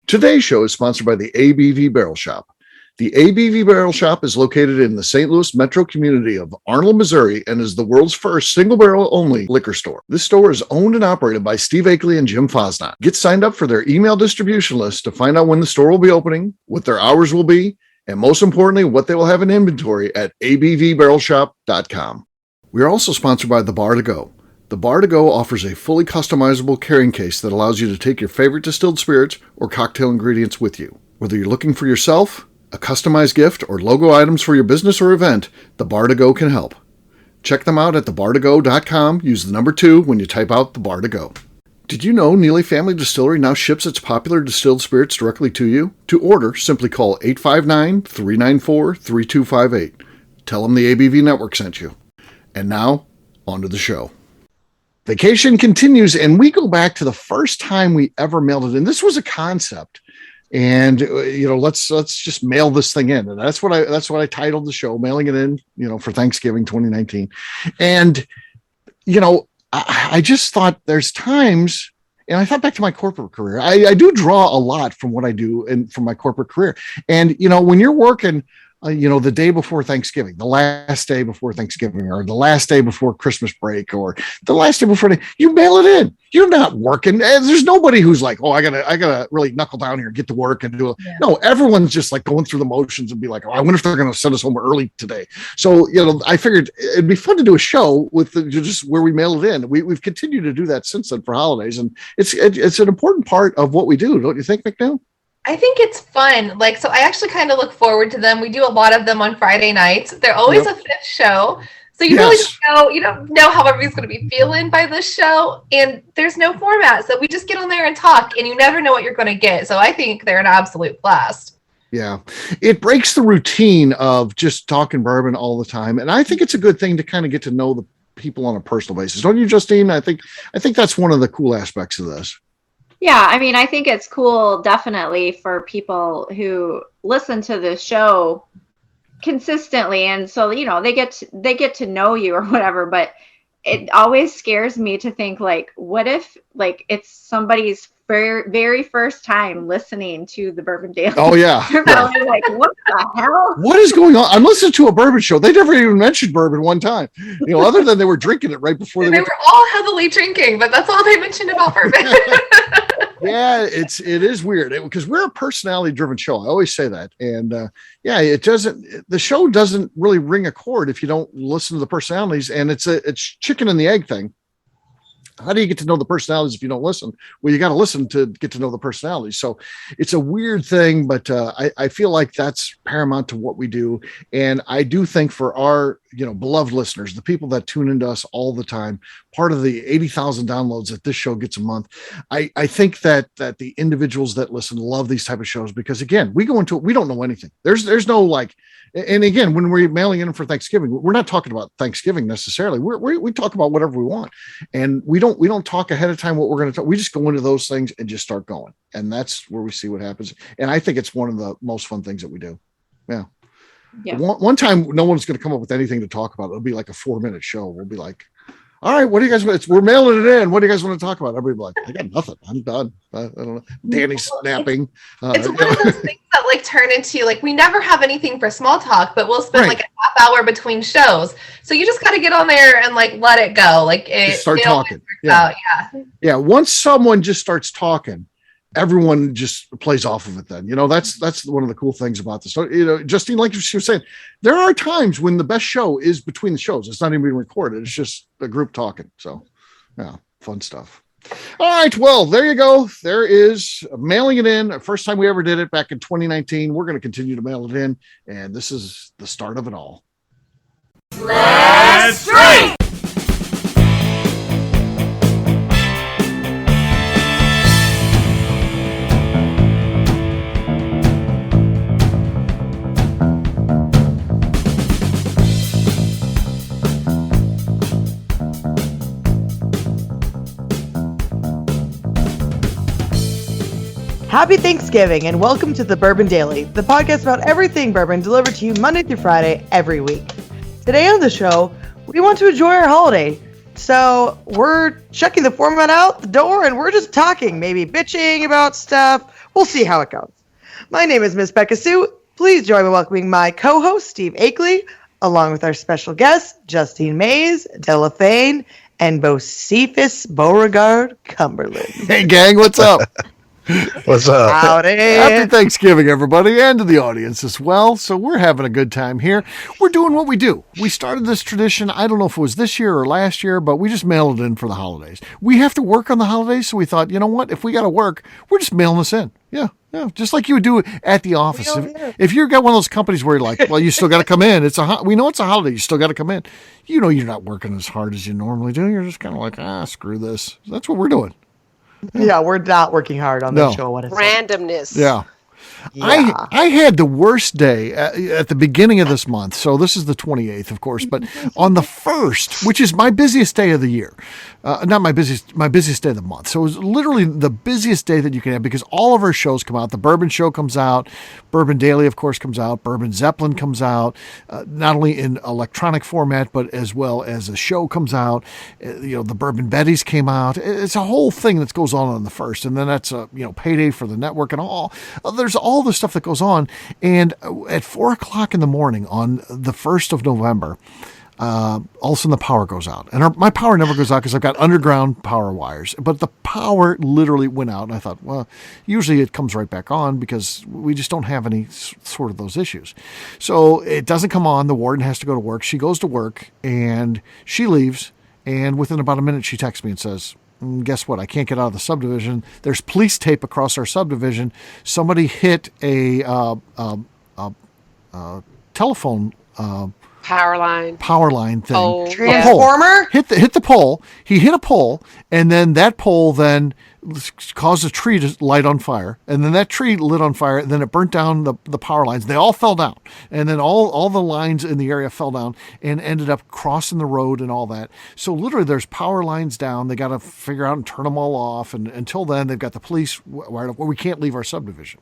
Today's show is sponsored by the ABV Barrel Shop. The ABV Barrel Shop is located in the St. Louis metro community of Arnold, Missouri, and is the world's first single-barrel-only liquor store. This store is owned and operated by Steve Akeley and Jim Fosnot. Get signed up for their email distribution list to find out when the store will be opening, what their hours will be, and most importantly, what they will have in inventory at abvbarrelshop.com. We are also sponsored by The Bar to Go. The Bar to Go offers a fully customizable carrying case that allows you to take your favorite distilled spirits or cocktail ingredients with you. Whether you're looking for yourself, a customized gift, or logo items for your business or event, The Bar to Go can help. Check them out at thebartogo.com. Use the number 2 when you type out The Bar to Go. Did you know Neely Family Distillery now ships its popular distilled spirits directly to you? To order, simply call 859-394-3258. Tell them the ABV Network sent you. And now, on to the show. Vacation continues, and we go back to the first time we ever mailed it in. This was a concept. And let's just mail this thing in, and that's what I titled the show, mailing it in, for Thanksgiving 2019. And I just thought there's times, and I thought back to my corporate career. I do draw a lot from what I do and from my corporate career. And when you're working, the day before Thanksgiving, the last day before Thanksgiving, or the last day before Christmas break, or the last day before, you mail it in. You're not working. There's nobody who's like, oh, I gotta really knuckle down here and get to work and do it. Yeah. No, everyone's just like going through the motions and be like, oh, I wonder if they're going to send us home early today. So, I figured it'd be fun to do a show with just where we mail it in. We've continued to do that since then for holidays, and it's an important part of what we do, don't you think, McNeil? I think it's fun. So I actually kind of look forward to them. We do a lot of them on Friday nights. They're always a fifth show. So you really don't know how everybody's going to be feeling by this show. And there's no format. So we just get on there and talk, and you never know what you're going to get. So I think they're an absolute blast. Yeah. It breaks the routine of just talking bourbon all the time. And I think it's a good thing to kind of get to know the people on a personal basis. Don't you, Justine? I think that's one of the cool aspects of this. Yeah, I mean, I think it's cool, definitely, for people who listen to this show consistently, and so they get to know you or whatever. But it always scares me to think, what if it's somebody's very, very first time listening to the Bourbon Daily? Oh yeah, They're probably like, what the hell? What is going on? I'm listening to a bourbon show. They never even mentioned bourbon one time. Other than they were drinking it right before they were all heavily drinking, but that's all they mentioned about bourbon. Yeah, it is weird because we're a personality-driven show. I always say that, and the show doesn't really ring a chord if you don't listen to the personalities, and it's chicken and the egg thing. How do you get to know the personalities if you don't listen? Well, you got to listen to get to know the personalities. So it's a weird thing, but I feel like that's paramount to what we do. And I do think for our, beloved listeners, the people that tune into us all the time, part of the 80,000 downloads that this show gets a month, I think that the individuals that listen love these type of shows because, again, we go into it, we don't know anything. There's no and again, when we're mailing in for Thanksgiving, we're not talking about Thanksgiving necessarily. We talk about whatever we want, and we don't talk ahead of time what we're going to talk. We just go into those things and just start going, and that's where we see what happens. And I think it's one of the most fun things that we do. Yeah. One time, no one's going to come up with anything to talk about. It'll be like a 4-minute show. We'll be like, all right, what do you guys want? We're mailing it in. What do you guys want to talk about? Everybody will be like, I got nothing. I'm done. I don't know. Danny's snapping. It's one of those things that turn into we never have anything for small talk, but we'll spend a half hour between shows. So you just got to get on there and let it go. Start talking. Yeah. Once someone just starts talking, everyone just plays off of it then. That's one of the cool things about this. So, Justine, like she was saying, there are times when the best show is between the shows. It's not even being recorded. It's just a group talking. So, yeah, fun stuff. All right. Well, there you go. There is mailing it in. First time we ever did it back in 2019. We're going to continue to mail it in. And this is the start of it all. Let's drink! Happy Thanksgiving and welcome to the Bourbon Daily, the podcast about everything bourbon delivered to you Monday through Friday every week. Today on the show, we want to enjoy our holiday So we're checking the format out the door, and we're just talking, maybe bitching about stuff. We'll see how it goes. My name is Miss Becca Sue. Please join me in welcoming my co-host, Steve Akeley, along with our special guests, Justine Mays, Delafane, and Bocephus Beauregard Cumberland. Hey, gang, what's up? What's up? Howdy. Happy Thanksgiving, everybody, and to the audience as well. So we're having a good time here. We're doing what we do. We started this tradition, I don't know if it was this year or last year, but we just mailed it in for the holidays. We have to work on the holidays, so we thought, you know what? If we got to work, we're just mailing this in. Yeah, just like you would do at the office. If you've got one of those companies where you're like, well, you still got to come in. We know it's a holiday. You still got to come in. You know you're not working as hard as you normally do. You're just kind of like, screw this. That's what we're doing. Yeah, we're not working hard on the show. What is randomness? Yeah. I had the worst day at the beginning of this month. So this is the 28th, of course, but on the 1st, which is my busiest day of the year, not my busiest day of the month. So it was literally the busiest day that you can have because all of our shows come out. The Bourbon Show comes out. Bourbon Daily, of course, comes out. Bourbon Zeppelin comes out, not only in electronic format, but as well as a show comes out. The Bourbon Betties came out. It's a whole thing that goes on the 1st. And then that's a, payday for the network and all. There's all the stuff that goes on. And at 4:00 in the morning on the 1st of November, all of a sudden the power goes out. And my power never goes out because I've got underground power wires. But the power literally went out. And I thought, well, usually it comes right back on because we just don't have any sort of those issues. So it doesn't come on. The warden has to go to work. She goes to work and she leaves. And within about a minute, she texts me and says, guess what? I can't get out of the subdivision. There's police tape across our subdivision. Somebody hit a telephone power line thing. Oh, transformer? Hit the pole. He hit a pole, and then that pole then caused a tree to light on fire, and then that tree lit on fire, and then it burnt down the power lines. They all fell down, and then all the lines in the area fell down and ended up crossing the road and all that. So literally there's power lines down. They got to figure out and turn them all off, and until then they've got the police wired up. Well, we can't leave our subdivision.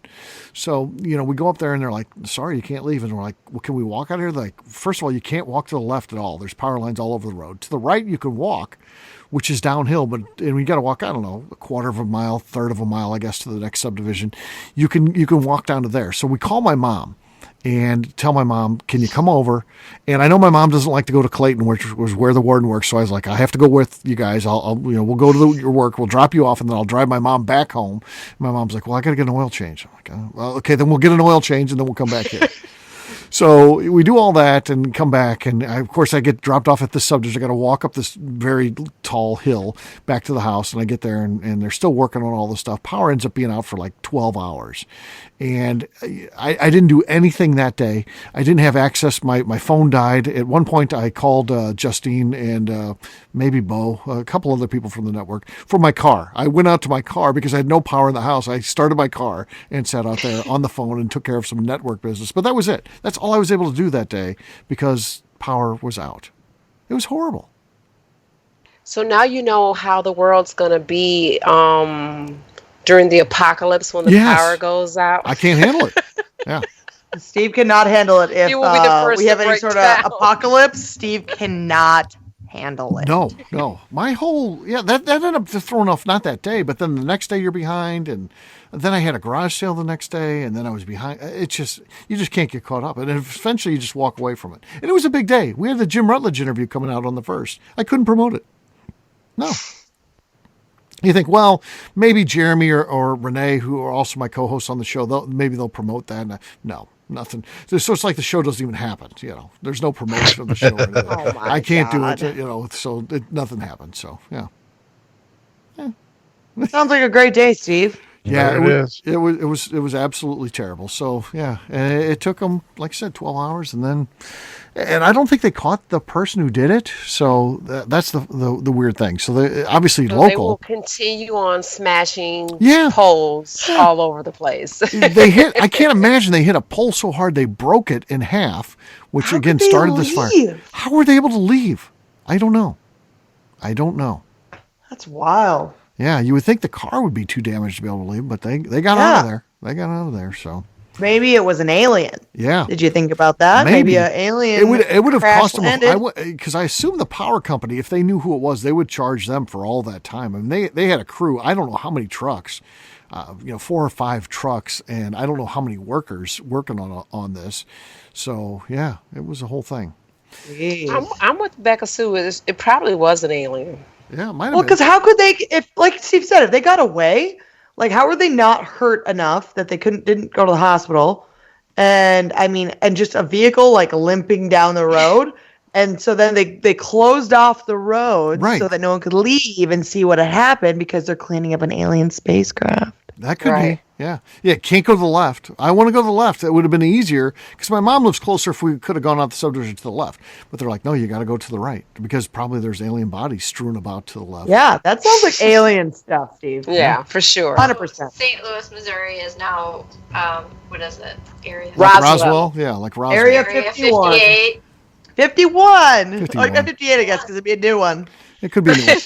So, we go up there and they're like, sorry, you can't leave. And we're like, well, can we walk out here? They're like, first of all, you can't walk to the left at all. There's power lines all over the road. To the right, you can walk, which is downhill, and we got to walk, I don't know, a quarter of a mile, third of a mile, I guess, to the next subdivision. You can walk down to there. So we call my mom and tell my mom, can you come over? And I know my mom doesn't like to go to Clayton, which was where the warden works. So I was like, I have to go with you guys. We'll go to your work. We'll drop you off, and then I'll drive my mom back home. My mom's like, well, I got to get an oil change. I'm like, well, okay, then we'll get an oil change, and then we'll come back here. So we do all that and come back. And of course I get dropped off at this subdivision. I got to walk up this very tall hill back to the house. And I get there and they're still working on all the stuff. Power ends up being out for like 12 hours. And I didn't do anything that day. I didn't have access. My phone died. At one point I called Justine and maybe Bo, a couple other people from the network, for my car. I went out to my car because I had no power in the house. I started my car and sat out there on the phone and took care of some network business. But that was it. That's all I was able to do that day because power was out. It was horrible. So now you know how the world's going to be during the apocalypse when the power goes out. I can't handle it. Yeah. Steve cannot handle it if we have any sort of apocalypse. Steve cannot handle it. No. My whole, that ended up throwing off not that day, but then the next day you're behind, and then I had a garage sale the next day, and then I was behind. It's just, you just can't get caught up. And eventually you just walk away from it. And it was a big day. We had the Jim Rutledge interview coming out on the 1st. I couldn't promote it. No. You think, well, maybe Jeremy or Renee, who are also my co-hosts on the show, maybe they'll promote that. No, nothing. So it's like the show doesn't even happen. There's no promotion of the show. I can't do it. So nothing happens. So yeah. Sounds like a great day, Steve. Yeah, it was absolutely terrible. So yeah, and it took them, like I said, 12 hours, and I don't think they caught the person who did it. So that's the weird thing. So obviously local. They will continue on smashing poles all over the place. They hit. I can't imagine they hit a pole so hard they broke it in half, which How again could they started this fire. leave? How were they able to leave? I don't know. That's wild. Yeah, you would think the car would be too damaged to be able to leave, but they got out of there. They got out of there. So Maybe it was an alien. Yeah. Did you think about that? Maybe an alien. It would have cost them landed. because I assume the power company, if they knew who it was, they would charge them for all that time. I mean, they had a crew. I don't know how many trucks, 4 or 5 trucks, and I don't know how many workers working on this. So yeah, it was a whole thing. I'm with Becca Sue. It probably was an alien. Yeah, it might have Well, been. because how could they, if like Steve said, if they got away, like how were they not hurt enough that they didn't go to the hospital? And I mean, and just a vehicle like limping down the road. And so then they closed off the road so that no one could leave and see what had happened because they're cleaning up an alien spacecraft. That could be, yeah. Yeah, can't go to the left. I want to go to the left. That would have been easier because my mom lives closer if we could have gone out the subdivision to the left. But they're like, no, you got to go to the right because probably there's alien bodies strewn about to the left. Yeah, that sounds like alien stuff, Steve. Yeah, for sure. 100%. St. Louis, Missouri is now, what is it? Area. Like Roswell? Yeah, like Roswell. Area 51. 58. 51. 51. Oh, 58, I guess, because it'd be a new one. It could be a new one.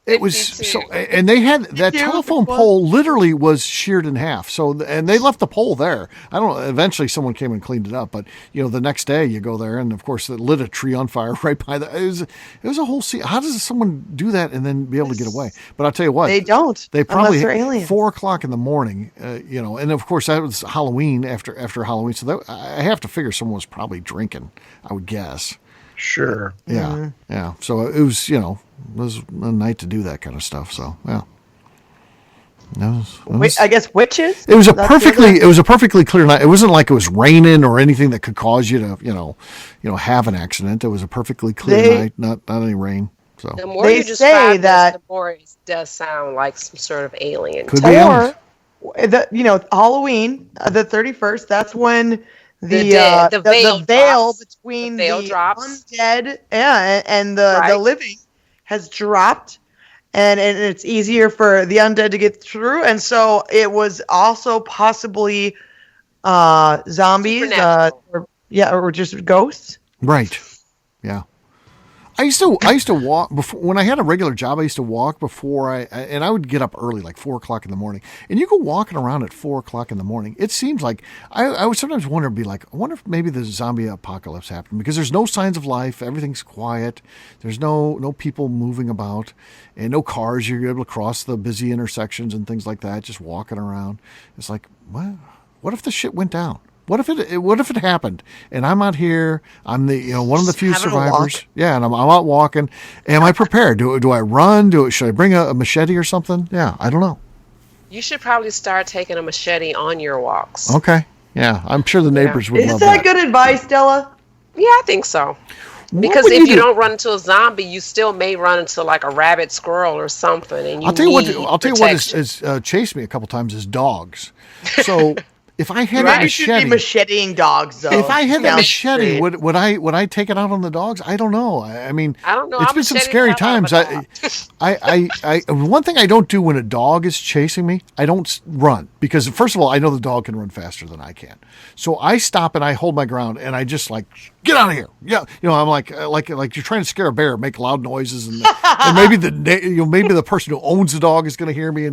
It was so, and they had that telephone pole literally was sheared in half. So, and they left the pole there. I don't know. Eventually, someone came and cleaned it up. But the next day you go there, and of course, it lit a tree on fire right by the. It was a whole scene. How does someone do that and then be able to get away? But I'll tell you what, they don't. They probably unless they're aliens. 4:00 in the morning. And of course that was Halloween after Halloween. So I have to figure someone was probably drinking. I would guess. Sure. Yeah. Mm-hmm. Yeah. So it was, it was a night to do that kind of stuff. So, yeah. I guess witches? It was a perfectly clear night. It wasn't like it was raining or anything that could cause you to, have an accident. It was a perfectly clear night, not any rain. So the more you describe this, the more it does sound like some sort of alien. Could be aliens. Halloween, the 31st, that's when the veil between the undead and the living has dropped, and it's easier for the undead to get through. And so it was also possibly zombies, or just ghosts. Right. Yeah. I used to walk before when I had a regular job. I used to walk before and I would get up early, like 4:00 in the morning. And you go walking around at 4:00 in the morning. It seems like I would sometimes wonder, I wonder if maybe the zombie apocalypse happened because there's no signs of life. Everything's quiet. There's no people moving about and no cars. You're able to cross the busy intersections and things like that. Just walking around. It's like, what if the shit went down? What if it happened and I'm out here? I'm the one of the few survivors. Yeah, and I'm out walking. Am I prepared? Do I run? Should I bring a machete or something? Yeah, I don't know. You should probably start taking a machete on your walks. Okay. Yeah, I'm sure the neighbors would love that. Is that good advice, Della? Yeah, I think so. Because if you don't run into a zombie, you still may run into like a rabbit, squirrel, or something. And I'll tell you what has chased me a couple times is dogs. So. If I had that machete, should be macheting dogs, though. If I had that machete, would I take it out on the dogs? I don't know. I mean, I don't know. It's been some scary times. I one thing I don't do when a dog is chasing me, I don't run because first of all, I know the dog can run faster than I can. So I stop and I hold my ground and I just like get out of here. Yeah, I'm like you're trying to scare a bear, make loud noises, and maybe maybe the person who owns the dog is going to hear me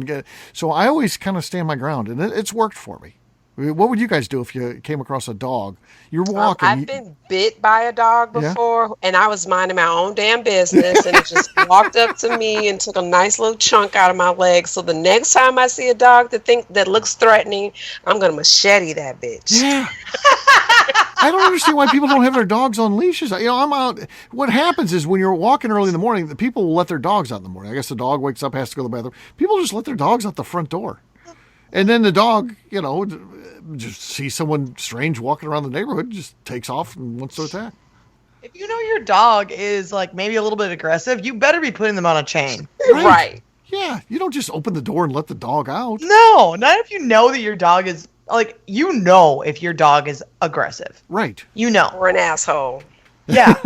so I always kind of stand my ground, and it's worked for me. What would you guys do if you came across a dog? You're walking. I've been bit by a dog before, and I was minding my own damn business, and it just walked up to me and took a nice little chunk out of my leg. So the next time I see a dog that looks threatening, I'm gonna machete that bitch. Yeah. I don't understand why people don't have their dogs on leashes. I'm out. What happens is when you're walking early in the morning, the people will let their dogs out in the morning. I guess the dog wakes up, has to go to the bathroom. People just let their dogs out the front door. And then the dog, just sees someone strange walking around the neighborhood, just takes off and wants to attack. If you know your dog is like maybe a little bit aggressive, you better be putting them on a chain. Right. Yeah. You don't just open the door and let the dog out. No, not if you know that your dog is like, if your dog is aggressive. Right. Or an asshole. Yeah.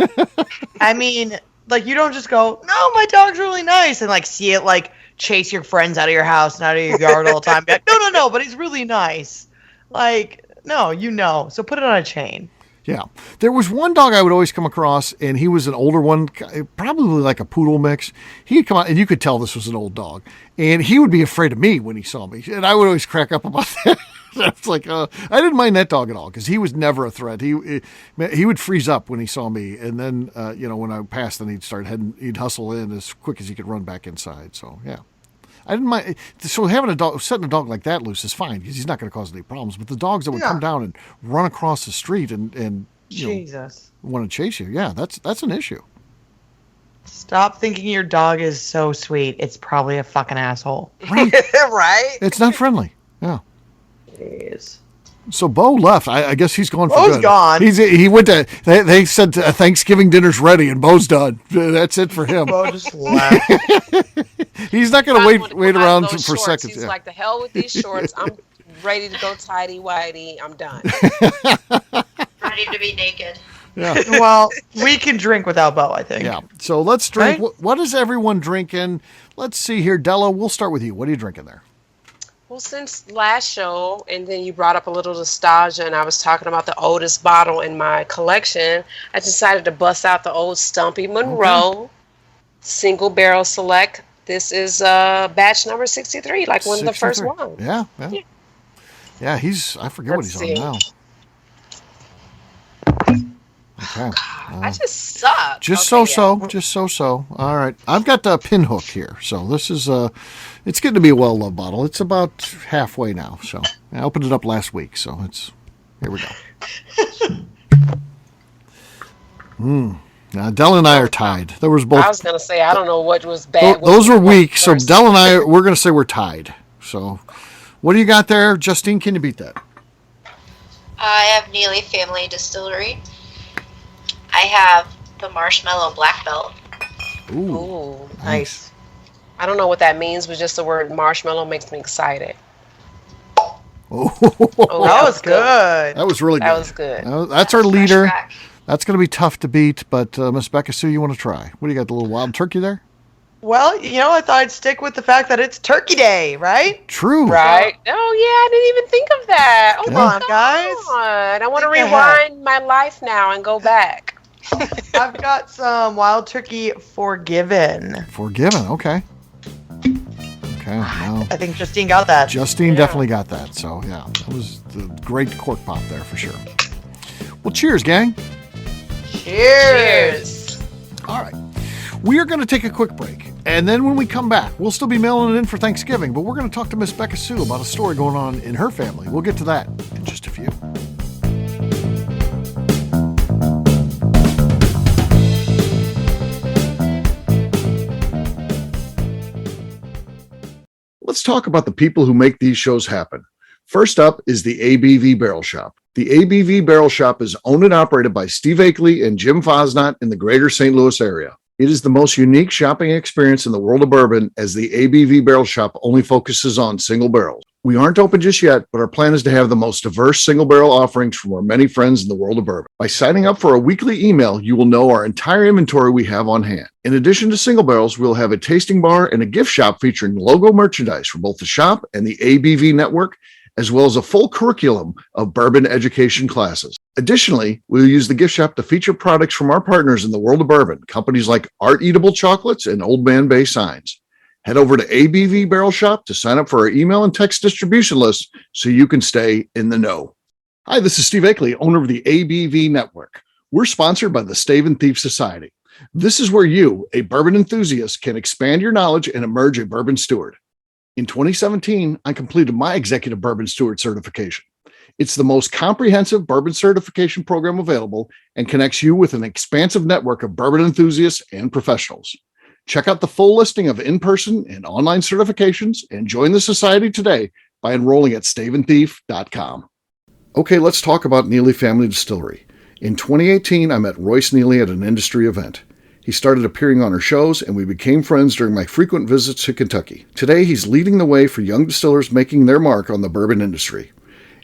I mean, like you don't just go, no, my dog's really nice and like see it like chase your friends out of your house and out of your yard all the time. Be like, no, but he's really nice. Like, no, so put it on a chain. Yeah. There was one dog I would always come across, and he was an older one, probably like a poodle mix. He'd come out, and you could tell this was an old dog. And he would be afraid of me when he saw me. And I would always crack up about that. That's like, I didn't mind that dog at all because he was never a threat. He would freeze up when he saw me, and then when I passed, then he'd hustle in as quick as he could run back inside. So yeah, I didn't mind. So setting a dog like that loose is fine because he's not going to cause any problems. But the dogs that would come down and run across the street and Jesus, want to chase you, yeah, that's an issue. Stop thinking your dog is so sweet. It's probably a fucking asshole. Right. Right? It's not friendly. Yeah. Jeez. So Bo left. I guess he's gone for Bo's good. gone. He went to. They said Thanksgiving dinner's ready, and Bo's done. That's it for him. Bo just left. He's not going to wait around for shorts. seconds. He's like, the hell with these shorts. I'm ready to go tidy whitey. I'm done. Ready to be naked. Yeah. Well, we can drink without Bo, I think. Yeah. So let's drink. Right? What is everyone drinking? Let's see here, Della. We'll start with you. What are you drinking there? Well, since last show, and then you brought up a little nostalgia, and I was talking about the oldest bottle in my collection, I decided to bust out the old Stumpy Monroe Single Barrel Select. This is batch number 63, like one of the first ones. Yeah. Yeah, I forget what he's on now. Okay. I just suck. Just so. All right. I've got the Pinhook here. So this is it's getting to be a well-loved bottle. It's about halfway now. So I opened it up last week. So here we go. Now, Dell and I are tied. There was both. I was going to say, I don't know what was bad. Those were weak. So Dell and I, we're going to say we're tied. So what do you got there? Justine, can you beat that? I have Neely Family Distillery. I have the Marshmallow Black Belt. Ooh, Nice. I don't know what that means, but just the word marshmallow makes me excited. Oh, That was good. That was really good. That was good. That's our leader. Fresh crack. That's going to be tough to beat, but Miss Becca Sue, you want to try? What do you got, the little wild turkey there? Well, I thought I'd stick with the fact that it's Turkey Day, right? True. Right? Oh, yeah, I didn't even think of that. Oh, Come my on, guys. God. I want to Think ahead. rewind my life now and go back. I've got some Wild Turkey Forgiven. Forgiven, okay. Okay, well, I think Justine got that. Justine definitely got that. So, yeah, that was the great cork pop there for sure. Well, cheers, gang. Cheers. All right. We are going to take a quick break. And then when we come back, we'll still be mailing it in for Thanksgiving, but we're going to talk to Miss Becca Sue about a story going on in her family. We'll get to that in just a few. Let's talk about the people who make these shows happen. First up is the ABV Barrel Shop. The ABV Barrel Shop is owned and operated by Steve Akeley and Jim Fosnot in the greater St. Louis area. It is the most unique shopping experience in the world of bourbon, as the ABV Barrel Shop only focuses on single barrels. We aren't open just yet, but our plan is to have the most diverse single barrel offerings from our many friends in the world of bourbon. By signing up for a weekly email, you will know our entire inventory we have on hand. In addition to single barrels, we'll have a tasting bar and a gift shop featuring logo merchandise for both the shop and the ABV network, as well as a full curriculum of bourbon education classes. Additionally, we'll use the gift shop to feature products from our partners in the world of bourbon, companies like Art Eatable Chocolates and Old Man Bay Signs. Head over to ABV Barrel Shop to sign up for our email and text distribution list so you can stay in the know. Hi, this is Steve Akeley, owner of the ABV Network. We're sponsored by the Stave and Thief Society. This is where you, a bourbon enthusiast, can expand your knowledge and emerge a bourbon steward. In 2017, I completed my Executive Bourbon Steward certification. It's the most comprehensive bourbon certification program available and connects you with an expansive network of bourbon enthusiasts and professionals. Check out the full listing of in-person and online certifications and join the society today by enrolling at staveandthief.com. Okay, let's talk about Neely Family Distillery. In 2018, I met Royce Neely at an industry event. He started appearing on our shows, and we became friends during my frequent visits to Kentucky. Today, he's leading the way for young distillers making their mark on the bourbon industry.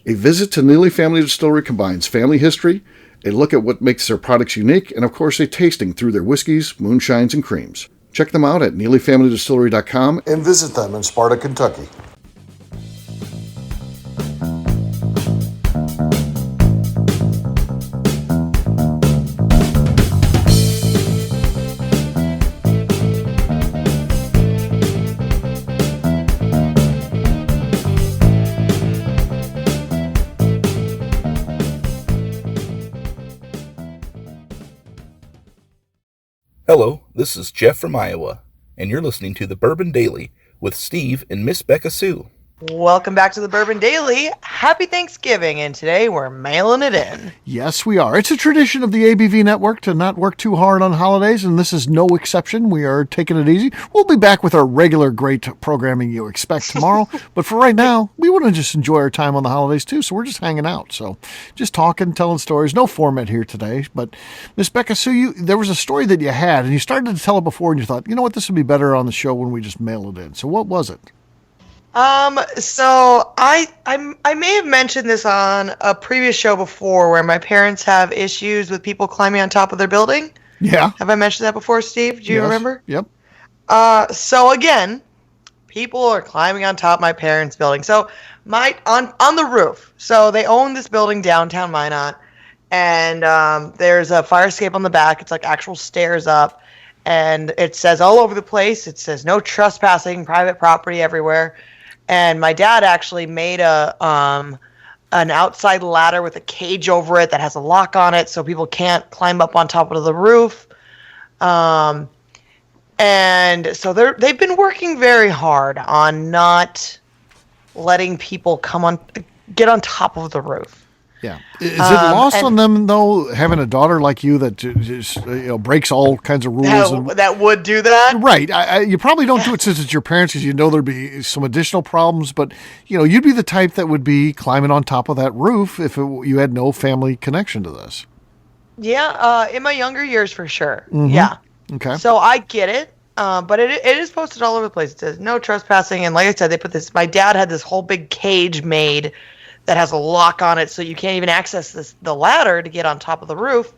A visit to Neely Family Distillery combines family history, a look at what makes their products unique, and of course, a tasting through their whiskeys, moonshines, and creams. Check them out at NeelyFamilyDistillery.com and visit them in Sparta, Kentucky. Hello, this is Jeff from Iowa, and you're listening to the Bourbon Daily with Steve and Miss Becca Sue. Welcome back to the Bourbon Daily. Happy Thanksgiving, and today we're mailing it in. Yes, we are. It's a tradition of the ABV network to not work too hard on holidays, and this is no exception. We are taking it easy. We'll be back with our regular great programming you expect tomorrow, but for right now, we want to just enjoy our time on the holidays too, so we're just hanging out. So just talking, telling stories. No format here today, but Miss Becca Sue, there was a story that you had, and you started to tell it before, and you thought, you know what, this would be better on the show when we just mail it in. So what was it? So I may have mentioned this on a previous show before where my parents have issues with people climbing on top of their building. Yeah. Have I mentioned that before, Steve? Do you remember? Yep. So again, people are climbing on top of my parents' building. So on the roof. So they own this building downtown Minot, and there's a fire escape on the back. It's like actual stairs up, and it says all over the place. It says no trespassing, private property everywhere. And my dad actually made an outside ladder with a cage over it that has a lock on it so people can't climb up on top of the roof. And so they've been working very hard on not letting people get on top of the roof. Yeah. Is it lost on them, though, having a daughter like you that just breaks all kinds of rules? That would do that? Right. You probably don't do it since it's your parents because you know there'd be some additional problems. But, you'd be the type that would be climbing on top of that roof if you had no family connection to this. Yeah. In my younger years, for sure. Mm-hmm. Yeah. Okay. So I get it. But it is posted all over the place. It says no trespassing. And like I said, they put this. My dad had this whole big cage made that has a lock on it, so you can't even access the ladder to get on top of the roof.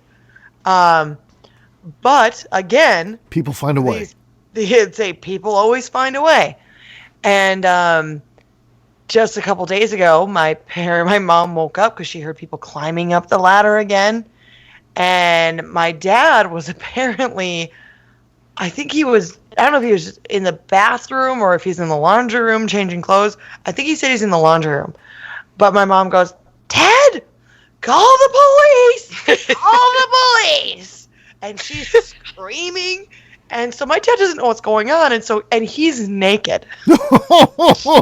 But again, people find a way. They'd say people always find a way. And just a couple days ago, my mom woke up because she heard people climbing up the ladder again. And my dad was apparently, I don't know if he was in the bathroom or if he's in the laundry room changing clothes. I think he said he's in the laundry room. But my mom goes, Ted, call the police! Call the police! And she's screaming. And so my dad doesn't know what's going on. And he's naked.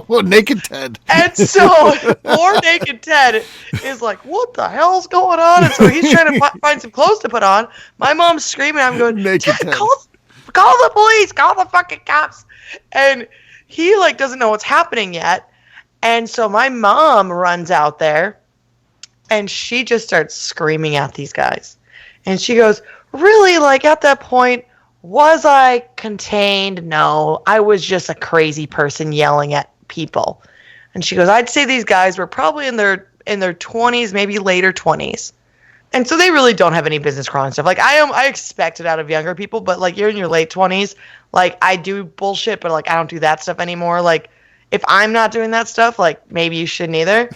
Naked Ted. And so poor naked Ted is like, what the hell's going on? And so he's trying to find some clothes to put on. My mom's screaming. I'm going, naked Ted, call the police. Call the fucking cops. And he doesn't know what's happening yet. And so my mom runs out there, and she just starts screaming at these guys. And she goes, really, at that point, was I contained? No, I was just a crazy person yelling at people. And she goes, I'd say these guys were probably in their 20s, maybe later 20s. And so they really don't have any business crawling stuff. I expect it out of younger people, but you're in your late 20s. I do bullshit, but I don't do that stuff anymore. If I'm not doing that stuff, maybe you shouldn't either.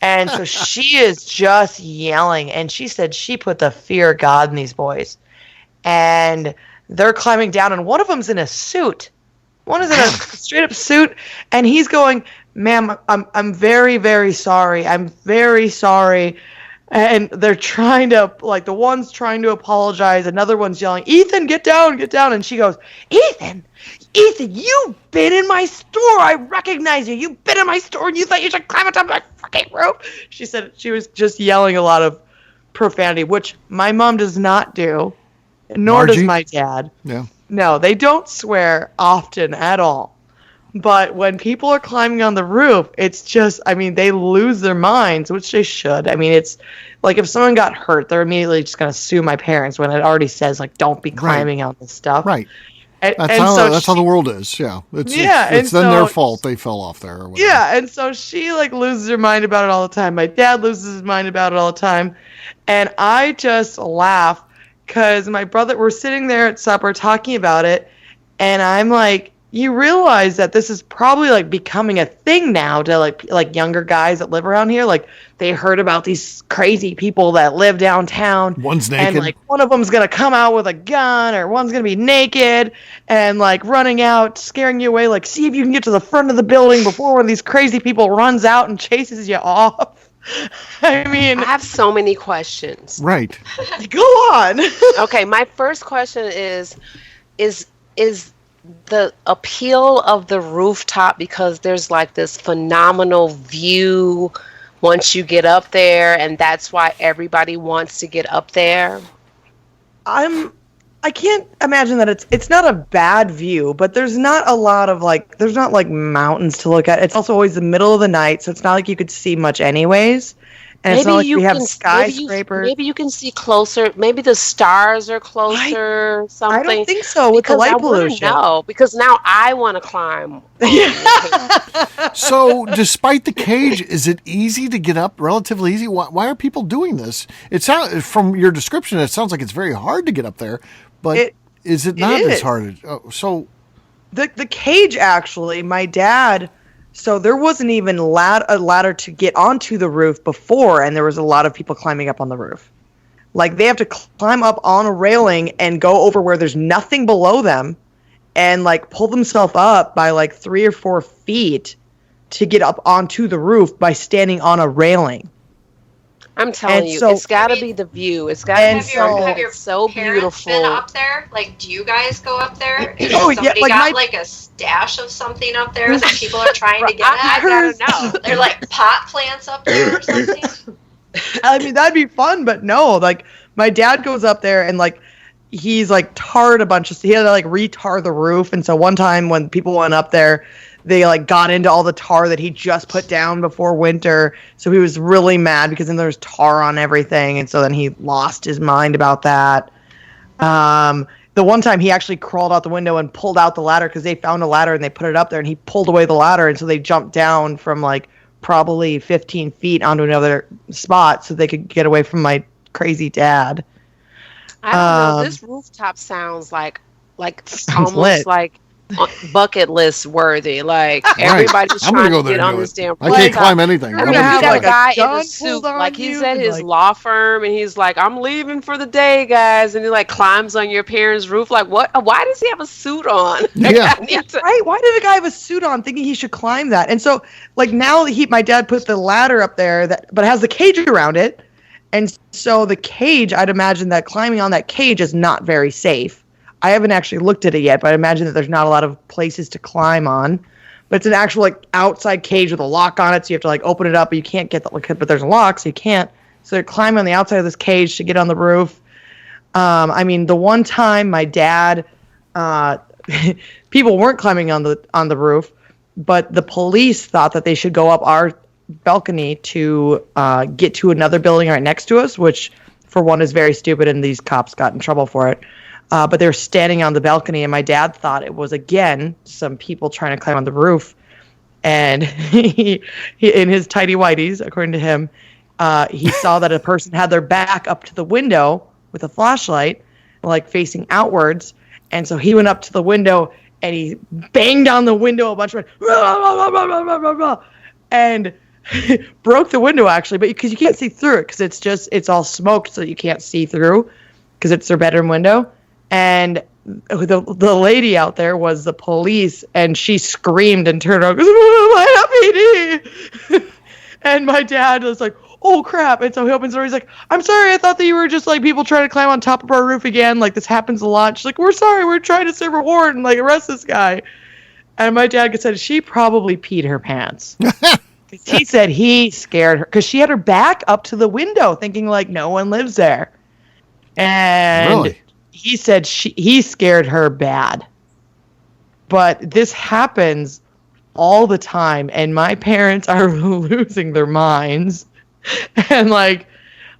And so she is just yelling. And she said she put the fear of God in these boys. And they're climbing down. And one of them's in a suit. One is in a straight up suit. And he's going, ma'am, I'm very, very sorry. I'm very sorry. And they're trying to, the one's trying to apologize. Another one's yelling, Ethan, get down, get down. And she goes, Ethan, you've been in my store. I recognize you. You've been in my store and you thought you should climb on top of my fucking roof. She said she was just yelling a lot of profanity, which my mom does not do, nor does my dad. Yeah. No, they don't swear often at all. But when people are climbing on the roof, it's just, they lose their minds, which they should. It's if someone got hurt, they're immediately just going to sue my parents when it already says, don't be climbing on this stuff. Right. That's how the world is. Yeah. It's then their fault they fell off there. Or whatever. Yeah. And so she loses her mind about it all the time. My dad loses his mind about it all the time. And I just laugh because my brother, we're sitting there at supper talking about it. And I'm like, you realize that this is probably like becoming a thing now to like younger guys that live around here. Like they heard about these crazy people that live downtown. One's naked. And like one of them's going to come out with a gun, or one's going to be naked and like running out, scaring you away. Like, see if you can get to the front of the building before one of these crazy people runs out and chases you off. I mean, I have so many questions. Right. Go on. Okay, my first question is the appeal of the rooftop because there's like this phenomenal view once you get up there, and that's why everybody wants to get up there? I can't imagine that it's not a bad view, but there's not a lot of there's not like mountains to look at. It's also always the middle of the night, so it's not like you could see much anyways. And it's not like we have skyscrapers. Maybe you can see closer. Maybe the stars are closer. Something. I don't think so with the light pollution. No, because now I want to climb. So, despite the cage, is it easy to get up? Relatively easy. Why are people doing this? It sounds from your description, it sounds like it's very hard to get up there. But is it not as hard? So, the cage actually, my dad. So there wasn't even a ladder to get onto the roof before, and there was a lot of people climbing up on the roof. Like, they have to climb up on a railing and go over where there's nothing below them and, like, pull themselves up by, like, 3 or 4 feet to get up onto the roof by standing on a railing. I'm telling you, it's got to be the view. It's got to be have your so parents beautiful. been up there? Like, do you guys go up there? If Oh, yeah, somebody like got like a stash of something up there that people are trying to get I at? gotta know. They're like pot plants up there or something? I mean, that'd be fun, but no. Like, my dad goes up there and, like, he's, like, tarred a bunch of... He had to, like, re-tar the roof. And so one time when people went up there, they, like, got into all the tar that he just put down before winter. So he was really mad because then there's tar on everything. And so then he lost his mind about that. The one time he actually crawled out the window and pulled out the ladder because they found a ladder and they put it up there, and he pulled away the ladder. And so they jumped down from, like, probably 15 feet onto another spot so they could get away from my crazy dad. I don't know. This rooftop sounds like almost lit. like bucket list worthy. Like everybody's I'm trying gonna go to there get and on do this it. damn I rooftop. can't climb anything. I'm I gonna mean, have you got like a guy in gun a suit, pulled on like he's you, at his like- law firm, and he's like, "I'm leaving for the day, guys," and he like climbs on your parents' roof. Like, what? Why does he have a suit on? Yeah. I need to- Right? Why did the guy have a suit on thinking he should climb that? And so, like, now my dad put the ladder up there, but it has the cage around it. And so the cage, I'd imagine that climbing on that cage is not very safe. I haven't actually looked at it yet, but I imagine that there's not a lot of places to climb on. But it's an actual, like, outside cage with a lock on it, so you have to, like, open it up, but you can't get but there's a lock, so you can't. So they're climbing on the outside of this cage to get on the roof. I mean, the one time my dad, people weren't climbing on the roof, but the police thought that they should go up our balcony to get to another building right next to us, which for one is very stupid, and these cops got in trouble for it. But they were standing on the balcony, and my dad thought it was, again, some people trying to climb on the roof. And he in his tighty whities, according to him, he saw that a person had their back up to the window with a flashlight, like facing outwards. And so he went up to the window, and he banged on the window a bunch of and broke the window, actually, but because you can't see through it, because it's all smoked, so you can't see through because it's their bedroom window. And the lady out there was the police, and she screamed and turned around, my LAPD. And my dad was like, oh crap. And so he opens the door, he's like, I'm sorry, I thought that you were just like people trying to climb on top of our roof again, like this happens a lot. She's like, we're sorry, we're trying to serve a warrant and like arrest this guy. And my dad said she probably peed her pants. He said he scared her because she had her back up to the window thinking like no one lives there. And Really? he said he scared her bad. But this happens all the time, and my parents are losing their minds. And like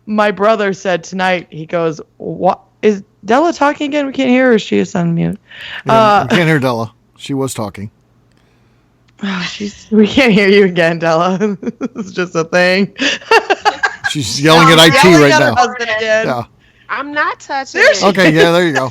my brother said tonight, he goes, "What is Della talking again? We can't hear her. Is she is on mute?" Yeah, we can't hear Della. She was talking. We can't hear you again, Della. It's just a thing. She's yelling at IT Yelling right at her now. husband again. Yeah. I'm not touching There it. she Okay, yeah, there you go.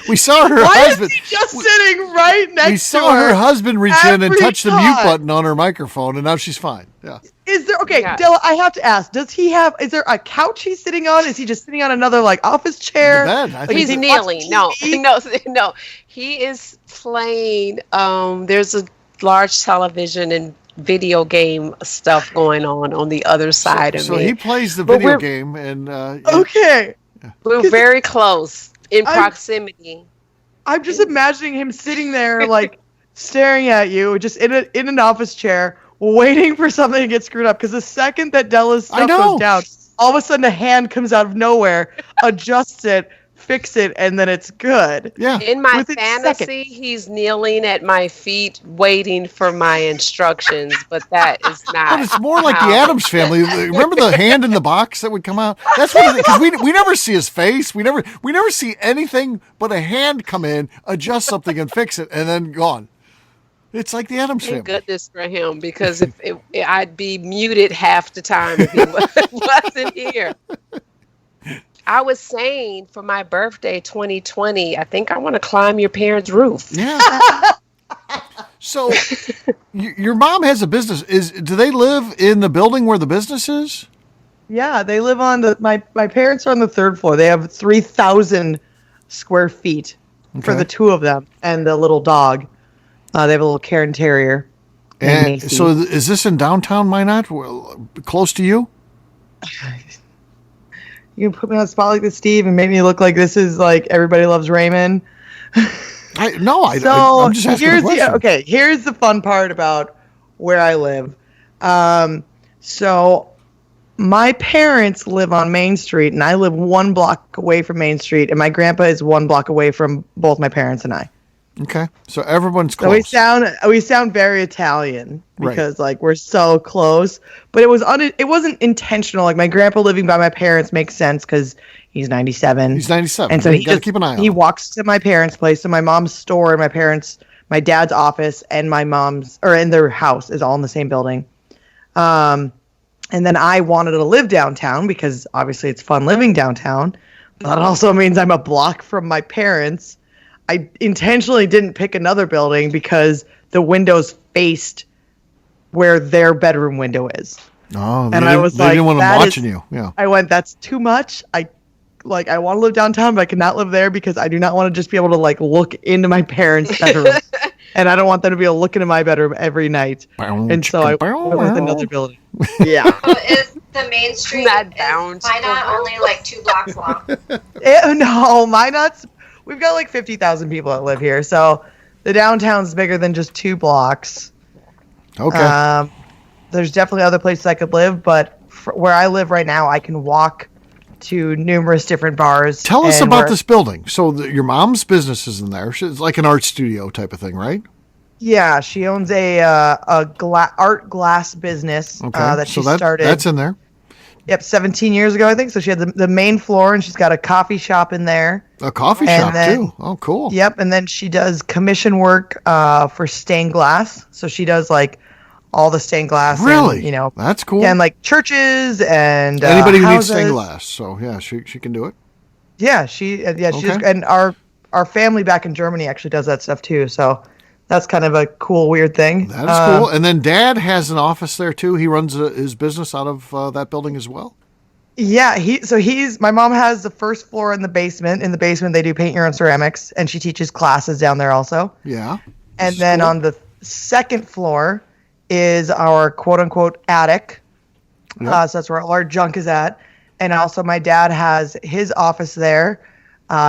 We saw her Why husband. is he just sitting right next to her? We saw her husband reach in and every touch the mute time? button on her microphone, and now she's fine. Yeah. Is there okay, Yeah. Della? I have to ask. Is there a couch he's sitting on? Is he just sitting on another like office chair? The bed, I think. He's is he kneeling. watching No, TV? no. He is playing. There's a large television and video game stuff going on the other side of So me. he plays the But video we're- game, and Okay. We're very close in I'm- proximity. I'm just imagining him sitting there, like staring at you, just in an office chair, waiting for something to get screwed up. Because the second that Della's stuff know. goes down, all of a sudden a hand comes out of nowhere, adjusts it, fix it, and then it's good. yeah. In my Within fantasy, seconds. he's kneeling at my feet, waiting for my instructions. But that is not. But it's more like the how- Addams Family. Remember the hand in the box that would come out? That's what because we never see his face. We never see anything but a hand come in, adjust something, and fix it, and then gone. It's like the Addams Thank Family. goodness for him, because if I'd be muted half the time if he wasn't here. I was saying for my birthday 2020, I think I want to climb your parents' roof. Yeah. So, your mom has a business. Do they live in the building where the business is? Yeah, they live on my parents are on the third floor. They have 3,000 square feet for Okay. the two of them and the little dog. They have a little Cairn Terrier. named And Macy. so, is this in downtown Minot, well, close to you? You can put me on a spot like this, Steve, and make me look like this is like Everybody Loves Raymond. I'm just asking a question. Here's the fun part about where I live. So my parents live on Main Street, and I live 1 block away from Main Street, and my grandpa is 1 block away from both my parents and I. Okay, so everyone's So we close. sound very Italian Right. because like we're so close, but it wasn't intentional. Like my grandpa living by my parents makes sense because he's 97. He's 97, and so you he gotta just keep an eye on he him. walks to my parents' place. So my mom's store and my dad's office and in their house is all in the same building. And then I wanted to live downtown because obviously it's fun living downtown. But it also means I'm a block from my parents. I intentionally didn't pick another building because the windows faced where their bedroom window is. Oh, and I was they like, didn't want them that watching is- you. Yeah. I went, that's too much. I want to live downtown, but I cannot live there because I do not want to just be able to like look into my parents' bedroom. And I don't want them to be able to look into my bedroom every night. And so I went with another building. Yeah. So is the Main Street Not is bound. Minot only like 2 blocks long? No, Minot's, we've got like 50,000 people that live here. So the downtown's bigger than just 2 blocks. Okay. There's definitely other places I could live, but where I live right now, I can walk to numerous different bars. Tell us and about we're- this building. So your mom's business is in there. It's like an art studio type of thing, right? Yeah, she owns a art glass business Okay. that she started. That's in there. Yep, 17 years ago, I think. So she had the main floor, and she's got a coffee shop in there. A coffee And shop then- too. Oh, cool. Yep, and then she does commission work for stained glass. So she does like all the stained glass. Really? And, That's cool. and like churches and Anybody who needs houses. stained glass. So yeah, she can do it. Yeah, she does, Okay. and our family back in Germany actually does that stuff too. So that's kind of a cool, weird thing. That is cool. And then Dad has an office there too. He runs his business out of that building as well. Yeah, my mom has the first floor in the basement. In the basement, they do paint your own ceramics, and she teaches classes down there also. Yeah. And then on the second floor is our quote unquote attic. Yep. So that's where all our junk is at. And also, my dad has his office there.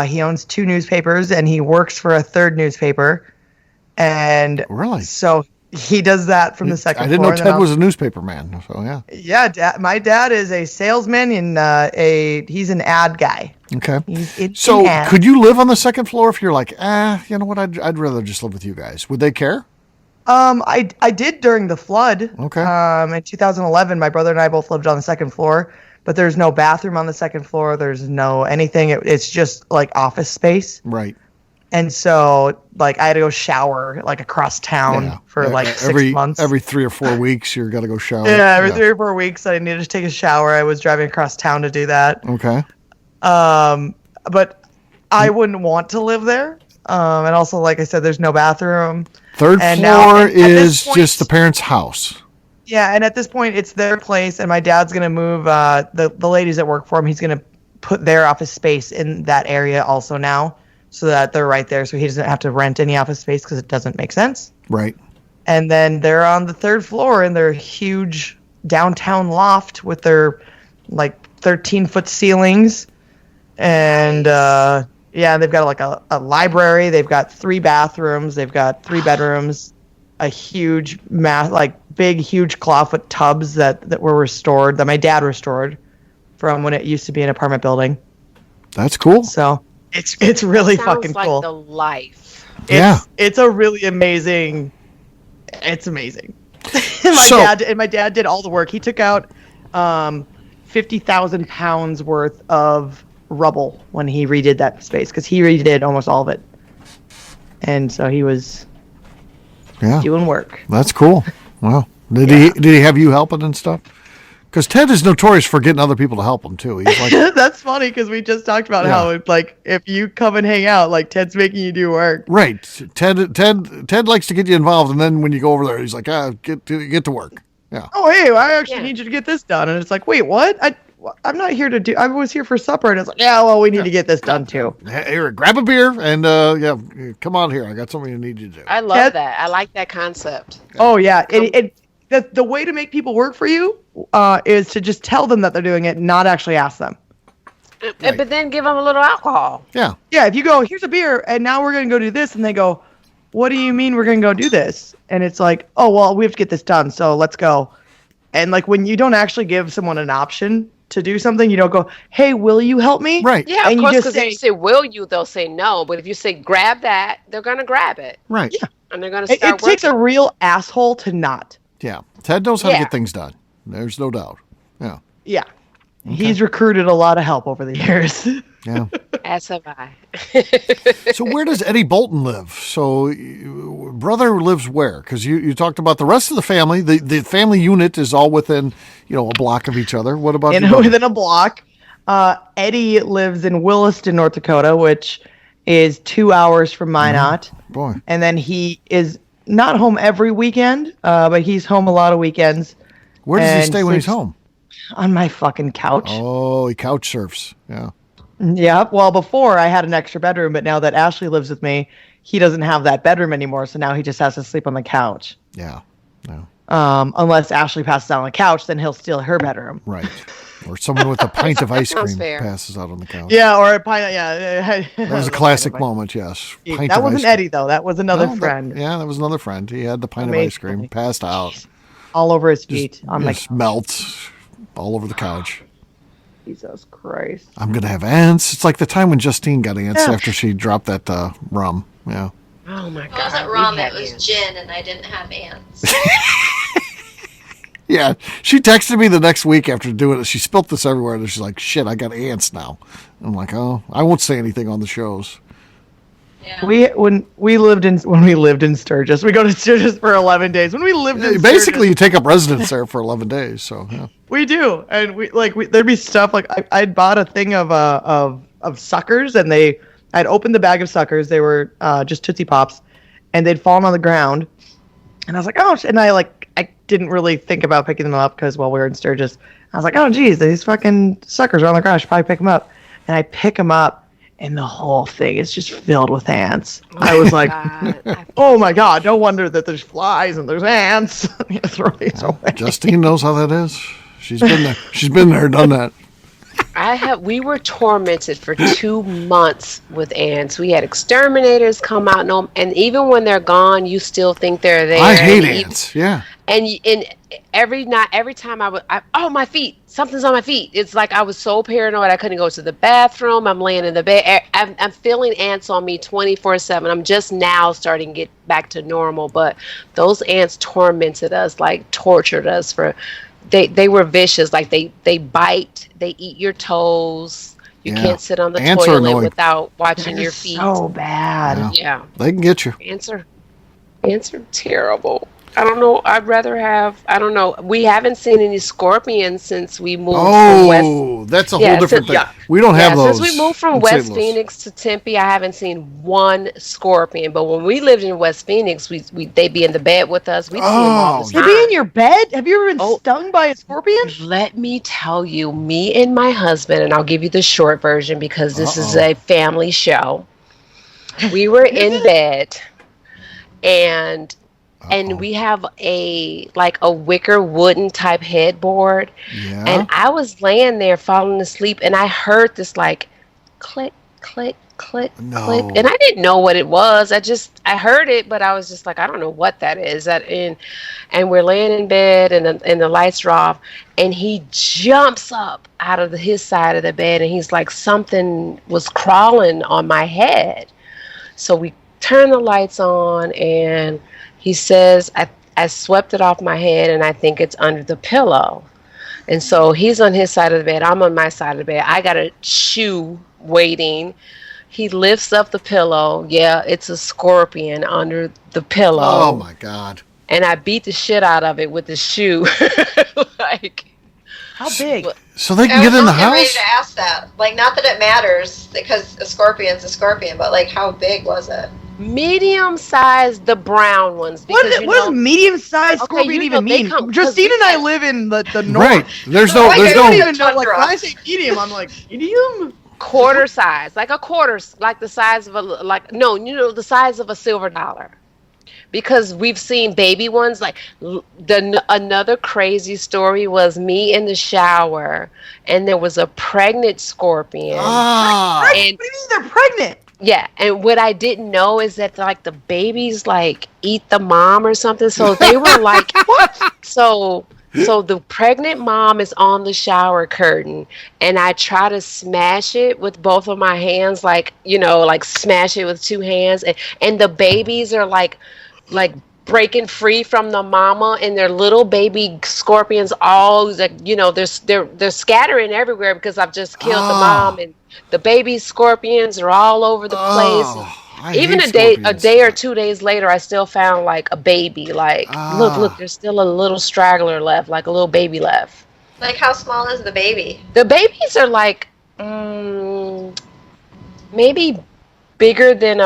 He owns 2 newspapers, and he works for a 3rd newspaper. And Really? so he does that from the second I didn't floor. know and then Ted was a newspaper man. So yeah. Yeah, my dad is a salesman and he's an ad guy. Okay. He's in So ads. could you live on the second floor if you're like, you know what? I'd rather just live with you guys. Would they care? I did during the flood. Okay. In 2011, my brother and I both lived on the second floor, but there's no bathroom on the second floor. There's no anything. It's just like office space. Right. And so, like, I had to go shower like across town Yeah. for like 6 every months. Every 3 or 4 weeks, you're got to go shower. yeah, every 3 or 4 weeks, I needed to take a shower. I was driving across town to do that. Okay. But I wouldn't want to live there. And also, like I said, there's no bathroom. Third And floor at this is point- just the parents' house. Yeah, and at this point, it's their place, and my dad's gonna move the ladies that work for him. He's gonna put their office space in that area also now, so that they're right there, so he doesn't have to rent any office space because it doesn't make sense. Right. And then they're on the third floor in their huge downtown loft with their like 13-foot ceilings, and they've got like a library. They've got 3 bathrooms. They've got 3 bedrooms. A huge big huge clawfoot tubs that were restored, that my dad restored from when it used to be an apartment building. That's cool. So it's really fucking like cool. The life. It's a really amazing. It's amazing. My dad did all the work. He took out 50,000 pounds worth of rubble when he redid that space, because he redid almost all of it, and so he was doing work. That's cool. Wow. Did he have you helping and stuff? Because Ted is notorious for getting other people to help him too. He's like, that's funny because we just talked about how it's like if you come and hang out, like Ted's making you do work. Right. Ted likes to get you involved, and then when you go over there, he's like, get to work. Yeah. Oh, hey, I actually need you to get this done, and it's like, wait, what? I'm not here to do. I was here for supper, and it's like, yeah, well, we need to get this done too. Here, grab a beer and come on here. I got something I need you to do. I love that. I like that concept. Oh yeah, the way to make people work for you is to just tell them that they're doing it, not actually ask them. Right. But then give them a little alcohol. Yeah. Yeah. If you go, here's a beer, and now we're gonna go do this, and they go, what do you mean we're gonna go do this? And it's like, oh well, we have to get this done, so let's go. And like when you don't actually give someone an option to do something, you don't go, hey, will you help me? Right. Yeah, and of course, you just because if you say, will you, they'll say no. But if you say, grab that, they're going to grab it. Right. Yeah. And they're going to start It takes a real asshole to not. Yeah. Ted knows how to get things done. There's no doubt. Yeah. Yeah. Okay. He's recruited a lot of help over the years. Yeah. As have I. So where does Eddie Bolton live? So brother lives where? Because you talked about the rest of the family. The family unit is all within, a block of each other. What about within a block? Eddie lives in Williston, North Dakota, which is 2 hours from Minot. Boy. And then he is not home every weekend, but he's home a lot of weekends. Where does he stay when he's home? On my fucking couch. Oh, he couch surfs. Yeah. Yeah. Well, before I had an extra bedroom, but now that Ashley lives with me, he doesn't have that bedroom anymore. So now he just has to sleep on the couch. Yeah. No. Unless Ashley passes out on the couch, then he'll steal her bedroom. Right. Or someone with a pint of ice cream passes out on the couch. Yeah, or a pint. Yeah. That was a classic moment. Yes. That wasn't Eddie though. That was another friend. That was another friend. He had the pint of ice cream, passed out, all over his feet. Just melts all over the couch. Jesus Christ. I'm going to have ants. It's like the time when Justine got ants after she dropped that rum. Yeah. Oh, my God. It wasn't rum, it was gin, and I didn't have ants. Yeah. She texted me the next week after doing it. She spilt this everywhere, and she's like, shit, I got ants now. I'm like, oh, I won't say anything on the shows. Yeah. When we lived in Sturgis, we go to Sturgis for 11 days. When we lived in basically, Sturgis, you take up residence there for 11 days. So yeah. We do, and there'd be stuff like I'd bought a thing of suckers, and I'd opened the bag of suckers. They were just Tootsie Pops, and they'd fallen on the ground, and I was like, oh, and I didn't really think about picking them up because while we were in Sturgis, I was like, oh, geez, these fucking suckers are on the ground. I should probably pick them up, and I pick them up. And the whole thing is just filled with ants. I was like, oh my God, no wonder that there's flies and there's ants. Throw these away. Justine knows how that is. She's been there. She's been there, done that. We were tormented for 2 months with ants. We had exterminators come out, and even when they're gone, you still think they're there. I hate ants. Yeah. And every time my feet, something's on my feet. It's like I was so paranoid I couldn't go to the bathroom. I'm laying in the bed. I'm feeling ants on me 24/7. I'm just now starting to get back to normal, but those ants tormented us, like tortured us for. They were vicious. Like they bite. They eat your toes. You can't sit on the toilet without watching your feet. So bad. Yeah. They can get you. Ants are terrible. I don't know. I'd rather have. I don't know. We haven't seen any scorpions since we moved from West. Oh, that's a whole different thing. We don't have those. Since we moved from in West St. Louis. Phoenix to Tempe, I haven't seen one scorpion. But when we lived in West Phoenix, they'd be in the bed with us. We'd see them all the time. They'd be in your bed? Have you ever been stung by a scorpion? Let me tell you, me and my husband, and I'll give you the short version because this is a family show. We were in bed, and we have a wicker wooden type headboard. Yeah. And I was laying there falling asleep, and I heard this like click, click, click, click. And I didn't know what it was. I heard it, but I was just like, I don't know what that is. And we're laying in bed, and the lights are off, and he jumps up out of his side of the bed, and he's like, something was crawling on my head. So we turn the lights on, and he says, I swept it off my head, and I think it's under the pillow. And so he's on his side of the bed. I'm on my side of the bed. I got a shoe waiting. He lifts up the pillow. Yeah, it's a scorpion under the pillow. Oh, my God. And I beat the shit out of it with the shoe. How big? So they can get in the house? I was ready to ask that. Like, not that it matters, because a scorpion's a scorpion, but, like, how big was it? Medium-sized, the brown ones. What does medium-sized scorpion even mean? Justine and I live in the north. Right. There's no. I don't even know. Like, when I say medium, I'm like, medium? Quarter size. Like a quarter, like the size of the size of a silver dollar. Because we've seen baby ones. Like another crazy story was me in the shower, and there was a pregnant scorpion. What do you mean they're pregnant? Yeah, and what I didn't know is that like the babies like eat the mom or something. So they were like, what? So the pregnant mom is on the shower curtain, and I try to smash it with both of my hands, like smash it with two hands, and the babies are like breaking free from the mama, and their little baby scorpions all they're scattering everywhere because I've just killed the mom, and the baby scorpions are all over the place. Even a day or 2 days later, I still found like a baby. Like, look, there's still a little straggler left, like a little baby left. Like, how small is the baby? The babies are like maybe bigger than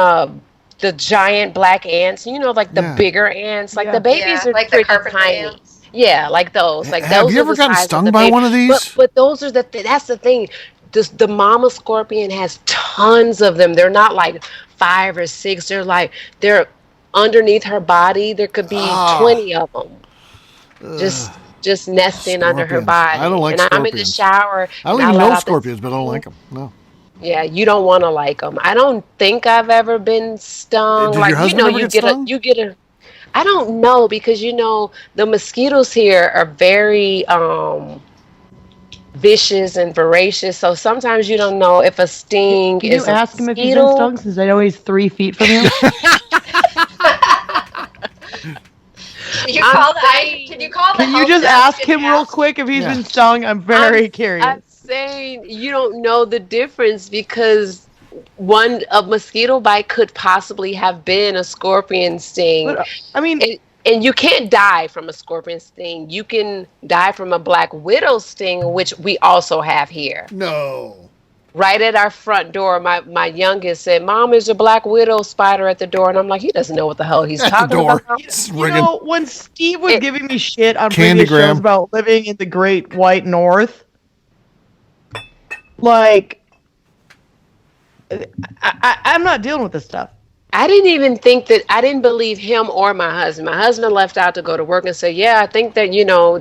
the giant black ants, like the bigger ants. Like the babies are like pretty the carpenter tiny. ants. Yeah, like those. Like Have those you ever gotten stung by one of these? But those are that's the thing. The mama scorpion has tons of them. They're not like 5 or 6. They're underneath her body. There could be 20 of them. Just nesting under her body. I don't like scorpions. I'm in the shower. I don't even know scorpions, but I don't like them. No. Yeah, you don't want to like them. I don't think I've ever been stung. Did your husband ever get stung? You get a. I don't know, because the mosquitoes here are very vicious and voracious. So sometimes you don't know if a sting Can is you ask him if he's been stung, since I know he's 3 feet from you? Can you just ask him real quick if he's been stung? I'm very curious. I'm saying you don't know the difference, because a mosquito bite could possibly have been a scorpion sting. But, I mean, and you can't die from a scorpion sting. You can die from a black widow sting, which we also have here. No. Right at our front door, my youngest said, "Mom, there's a black widow spider at the door," and I'm like, he doesn't know what the hell he's talking about. When Steve was giving me shit on previous shows about living in the Great White North, like, I'm not dealing with this stuff. I didn't believe him or my husband. My husband left out to go to work and said, yeah, I think that,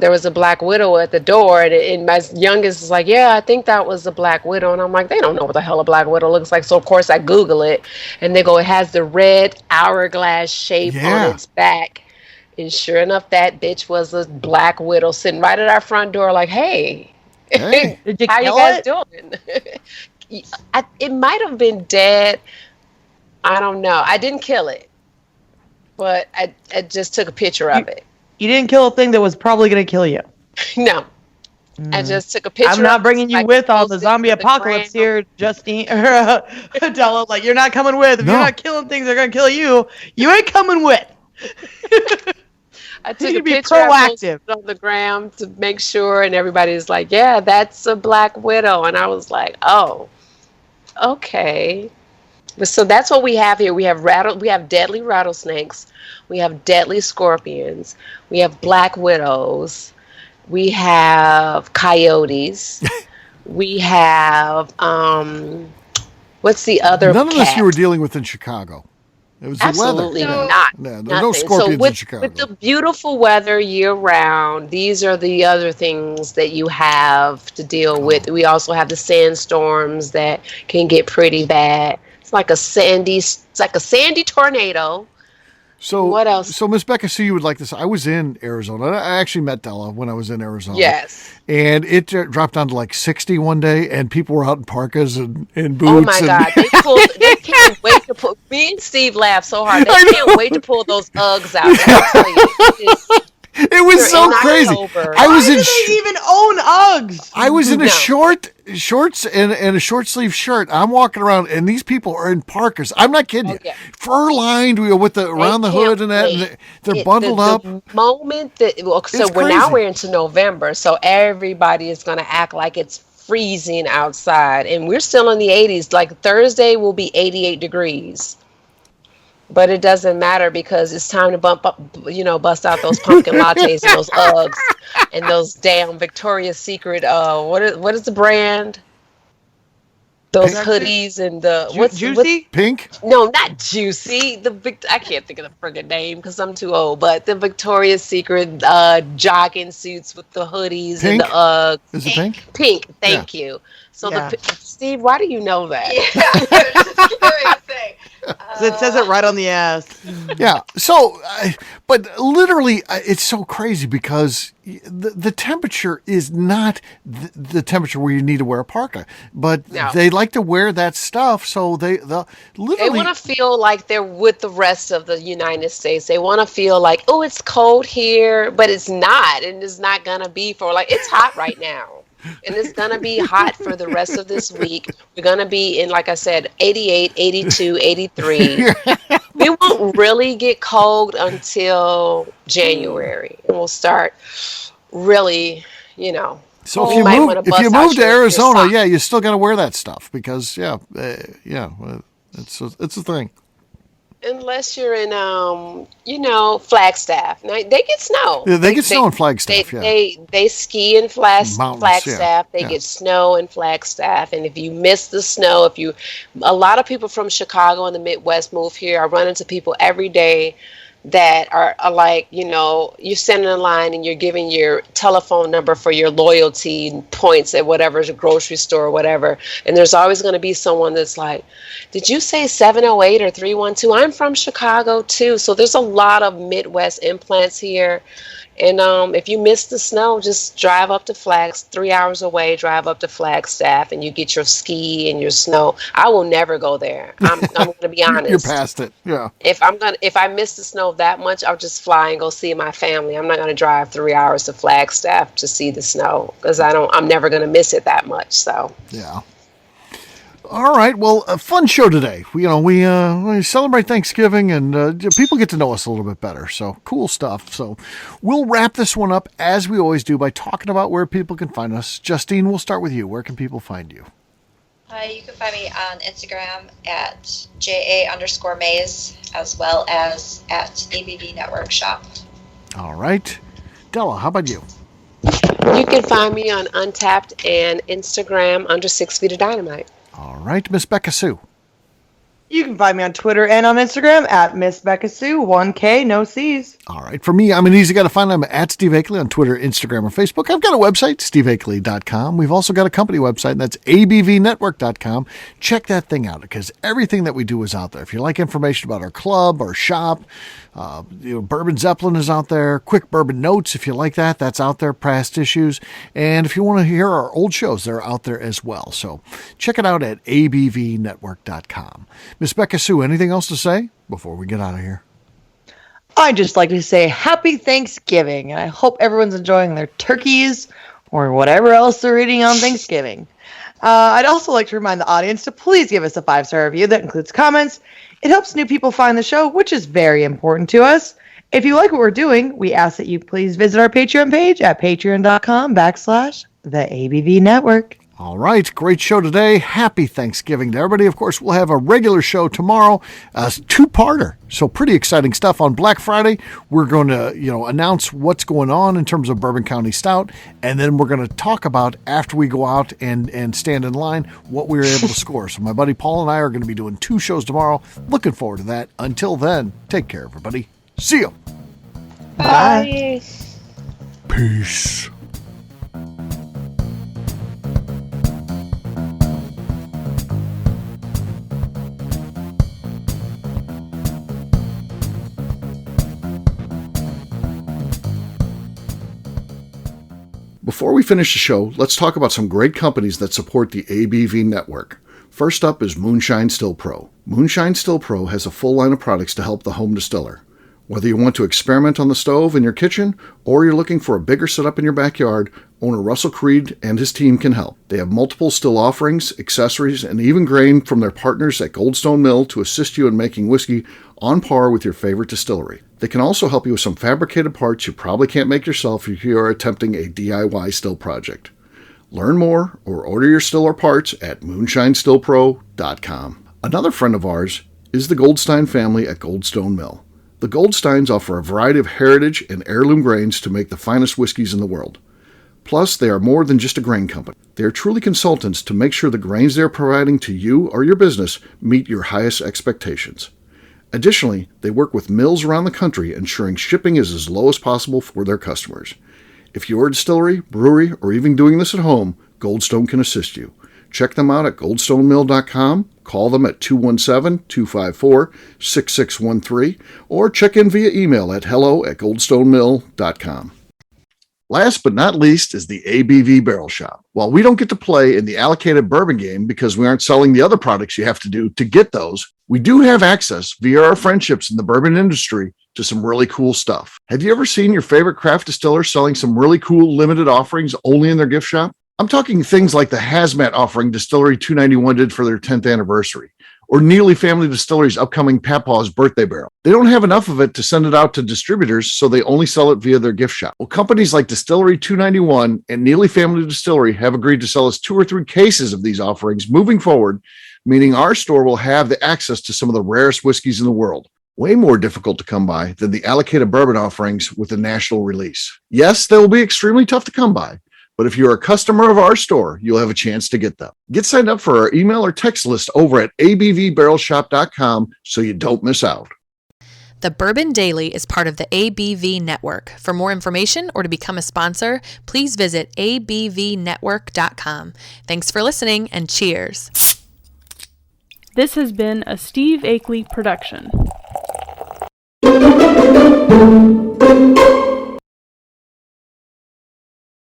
there was a black widow at the door. And my youngest is like, yeah, I think that was a black widow. And I'm like, they don't know what the hell a black widow looks like. So, of course, I Google it. And they go, it has the red hourglass shape on its back. And sure enough, that bitch was a black widow sitting right at our front door like, hey. Did you how kill you guys it? doing? It might have been dead. I don't know. I didn't kill it, but I just took a picture of it. You didn't kill a thing that was probably going to kill you. No. I just took a picture. I'm not bringing you with on the zombie apocalypse here, Justine or Adela. Like, you're not coming with. If you're not killing things that are going to kill you, you ain't coming with. I took You a be picture. I posted proactive. it on the gram to make sure, and everybody's like, "Yeah, that's a black widow," and I was like, "Oh, okay." But so that's what we have here. We have deadly rattlesnakes, we have deadly scorpions, we have black widows, we have coyotes, we have what's the other None of this cat? you were dealing with in Chicago. It was Absolutely the weather. not. Yeah, there's no Nothing. scorpions So in Chicago. with the beautiful weather year round, these are the other things that you have to deal with. We also have the sandstorms that can get pretty bad. It's like a sandy tornado. So what else? So Miss Becca, see, you would like this. I was in Arizona. I actually met Della when I was in Arizona. Yes. And it dropped down to like 60 one day, and people were out in parkas and boots. Oh my God! They can't wait to pull. Me and Steve laughed so hard. They can't wait to pull those Uggs out. It was so crazy. I was Why in. do they even own Uggs? I was in a shorts and a short sleeve shirt. I'm walking around, and these people are in parkas. I'm not kidding you. Yeah. Fur lined, with the around the hood and that. And they're bundled up. The moment that so It's now crazy. we're into November, so everybody is going to act like it's freezing outside, and we're still in the 80s. Like Thursday will be 88 degrees. But it doesn't matter because it's time to bust out those pumpkin lattes and those Uggs and those damn Victoria's Secret. What is the brand? Those hoodies and the Juicy? Pink? No, not Juicy. I can't think of the friggin' name because I'm too old. But the Victoria's Secret jogging suits with the hoodies and the Uggs. Is it pink? Pink. Thank you. So Steve, why do you know that? It says it right on the ass. Yeah. So, but literally, it's so crazy because the temperature is not the temperature where you need to wear a parka, but they like to wear that stuff. So they literally want to feel like they're with the rest of the United States. They want to feel like, oh, it's cold here, but it's not, and it's not gonna be for it's hot right now. And it's going to be hot for the rest of this week. We're going to be in, like I said, 88, 82, 83. We won't really get cold until January. And we'll start really, So if you move to Arizona, you're still going to wear that stuff because, it's a thing. Unless you're in, Flagstaff. Now, they get snow. Yeah, they get snow in Flagstaff, They ski in Flagstaff. Yeah. They get snow in Flagstaff. And if you miss the snow, a lot of people from Chicago and the Midwest move here. I run into people every day that are like, you're standing in line and you're giving your telephone number for your loyalty points at whatever grocery store or whatever. And there's always going to be someone that's like, did you say 708 or 312? I'm from Chicago too. So there's a lot of Midwest implants here. And if you miss the snow, just drive up to 3 hours away, drive up to Flagstaff, and you get your ski and your snow. I will never go there. I'm going to be honest. You're past it. Yeah. If I miss the snow that much, I'll just fly and go see my family. I'm not going to drive 3 hours to Flagstaff to see the snow because I'm never going to miss it that much. So. Yeah. All right. Well, a fun show today. We celebrate Thanksgiving and people get to know us a little bit better. So cool stuff. So we'll wrap this one up as we always do by talking about where people can find us. Justine, we'll start with you. Where can people find you? You can find me on Instagram at JA_Maze as well as at ABV Network Shop. All right. Della, how about you? You can find me on Untapped and Instagram under 6 Feet of Dynamite. All right, Miss Becca Sue. You can find me on Twitter and on Instagram at Miss Becca Sue, 1K, no C's. All right. For me, I'm an easy guy to find. I'm at Steve Akeley on Twitter, Instagram, or Facebook. I've got a website, steveakeley.com. We've also got a company website, and that's abvnetwork.com. Check that thing out because everything that we do is out there. If you like information about our club, our shop, Bourbon Zeppelin is out there. Quick Bourbon Notes, if you like that, that's out there. Past issues. And if you want to hear our old shows, they're out there as well. So check it out at abvnetwork.com. Miss Becca Sue, anything else to say before we get out of here? I'd just like to say happy Thanksgiving, and I hope everyone's enjoying their turkeys or whatever else they're eating on Thanksgiving. I'd also like to remind the audience to please give us a 5-star review that includes comments. It helps new people find the show, which is very important to us. If you like what we're doing, we ask that you please visit our Patreon page at patreon.com/the ABV Network. All right, great show today. Happy Thanksgiving to everybody. Of course, we'll have a regular show tomorrow, a two-parter. So pretty exciting stuff. On Black Friday, we're going to, announce what's going on in terms of Bourbon County Stout, and then we're going to talk about, after we go out and stand in line, what we were able to score. So my buddy Paul and I are going to be doing 2 shows tomorrow. Looking forward to that. Until then, take care, everybody. See you. Bye. Peace. Before we finish the show, let's talk about some great companies that support the ABV network. First up is Moonshine Still Pro. Moonshine Still Pro has a full line of products to help the home distiller. Whether you want to experiment on the stove in your kitchen or you're looking for a bigger setup in your backyard, owner Russell Creed and his team can help. They have multiple still offerings, accessories, and even grain from their partners at Goldstone Mill to assist you in making whiskey on par with your favorite distillery. They can also help you with some fabricated parts you probably can't make yourself if you are attempting a DIY still project. Learn more or order your still or parts at moonshinestillpro.com. Another friend of ours is the Goldstein family at Goldstone Mill. The Goldsteins offer a variety of heritage and heirloom grains to make the finest whiskeys in the world. Plus, they are more than just a grain company. They are truly consultants to make sure the grains they are providing to you or your business meet your highest expectations. Additionally, they work with mills around the country, ensuring shipping is as low as possible for their customers. If you're a distillery, brewery, or even doing this at home, Goldstone can assist you. Check them out at goldstonemill.com, call them at 217-254-6613, or check in via email at hello@goldstonemill.com. Last but not least is the ABV Barrel Shop. While we don't get to play in the allocated bourbon game because we aren't selling the other products you have to do to get those, we do have access via our friendships in the bourbon industry to some really cool stuff. Have you ever seen your favorite craft distiller selling some really cool limited offerings only in their gift shop? I'm talking things like the hazmat offering Distillery 291 did for their 10th anniversary, or Neely Family Distillery's upcoming Papaw's birthday barrel. They don't have enough of it to send it out to distributors, so they only sell it via their gift shop. Well, companies like Distillery 291 and Neely Family Distillery have agreed to sell us 2 or 3 cases of these offerings moving forward, meaning our store will have the access to some of the rarest whiskeys in the world. Way more difficult to come by than the allocated bourbon offerings with a national release. Yes, they will be extremely tough to come by, but if you're a customer of our store, you'll have a chance to get them. Get signed up for our email or text list over at abvbarrelshop.com so you don't miss out. The Bourbon Daily is part of the ABV Network. For more information or to become a sponsor, please visit abvnetwork.com. Thanks for listening and cheers. This has been a Steve Akeley production.